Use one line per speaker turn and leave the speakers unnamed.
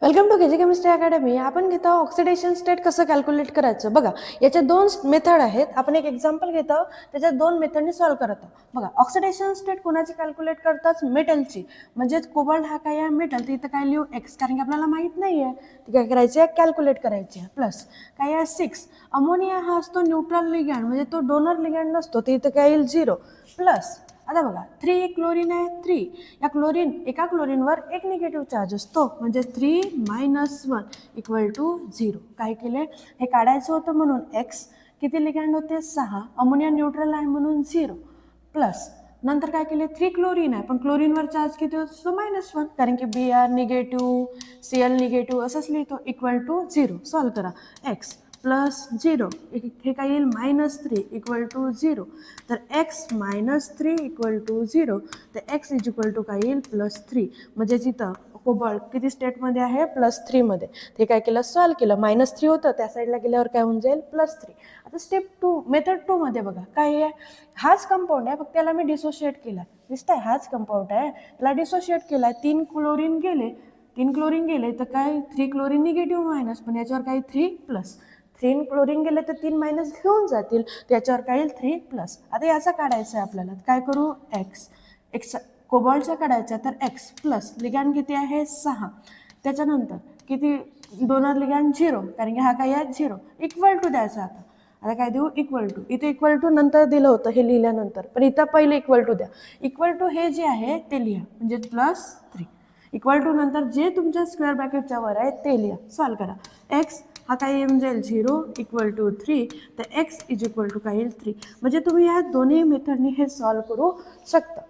Welcome to KG chemistry academy. आपण घेतो oxidation state कसं कॅल्क्युलेट करायचं. बघा, याच्या दोन मेथड आहेत. आपण एक एक्झाम्पल घेतो, त्याच्यात दोन मेथडनी सॉल्व्ह करतो. बघा, ऑक्सिडेशन स्टेट कोणाची कॅल्क्युलेट करतात? मेटलची. म्हणजेच कोबाल्ट हा काय आहे? मेटल. तर इथं काय लिहू? एक्स, कारण की आपल्याला माहीत नाही आहे. ती काय करायची आहे? कॅल्क्युलेट करायची आहे. प्लस काय आहे? 6. अमोनिया हा असतो न्यूट्रल लिगँड, म्हणजे तो डोनर लिगँड नसतो. तर इथं काय येईल? 0. प्लस आता बघा, 3 क्लोरीन आहे. 3 या क्लोरीन, एका क्लोरीनवर एक निगेटिव्ह चार्ज असतो, म्हणजे 3 - 1 = 0. काय केले? हे काढायचं होतं म्हणून एक्स. किती लिगँड होते? 6. अमोनिया न्यूट्रल आहे म्हणून 0. प्लस नंतर काय केले? 3 क्लोरीन आहे, पण क्लोरीनवर चार्ज किती असतो? -1, कारण की Br निगेटिव्ह, Cl निगेटिव्ह असंच लिहितो. = 0. सॉल्व करा. एक्स प्लस 0 हे काय येईल? -3 = 0. तर x - 3 = 0. तर x = काय येईल? +3. म्हणजे तिथं कोबाल्ट किती स्टेटमध्ये आहे? +3 मध्ये. ते काय केलं? सॉल्व केलं. -3 होतं, त्या साईडला गेल्यावर काय होऊन जाईल? +3. आता स्टेप 2, मेथड 2 मध्ये बघा काय आहे? हाच कंपाऊंड आहे, फक्त त्याला मी डिसोशिएट केला. दिसतंय? हाच कंपाऊंड आहे, त्याला डिसोशिएट केला. 3 क्लोरीन गेले तर काय? 3 क्लोरीन निगेटिव्ह मायनस, पण याच्यावर काय? 3 प्लस. 3 क्लोरीन गेले तर 3 मायनस घेऊन जातील, त्याच्यावर काय येईल? 3 प्लस. आता याचा काढायचं आहे आपल्याला. काय करू? एक्स कोबाल्टचा काढायचा, तर एक्स प्लस लिगँड किती आहे? 6. त्याच्यानंतर किती? डोनर लिगँड 0, कारण की हा काय आहे? 0. = द्यायचा. आता काय देऊ? = इथे = नंतर दिलं होतं, हे लिहिल्यानंतर, पण इथं पहिले = द्या. = हे जे आहे ते लिहा, म्हणजे +3. = नंतर जे तुमच्या स्क्वेअर ब्रॅकेटच्या वर आहे ते लिहा. सॉल्व करा. एक्स हा काय येऊन जाईल? 0 = 3. तर x = काय येईल? 3. म्हणजे तुम्ही या दोन्ही मेथडनी हे सॉल्व करू शकता.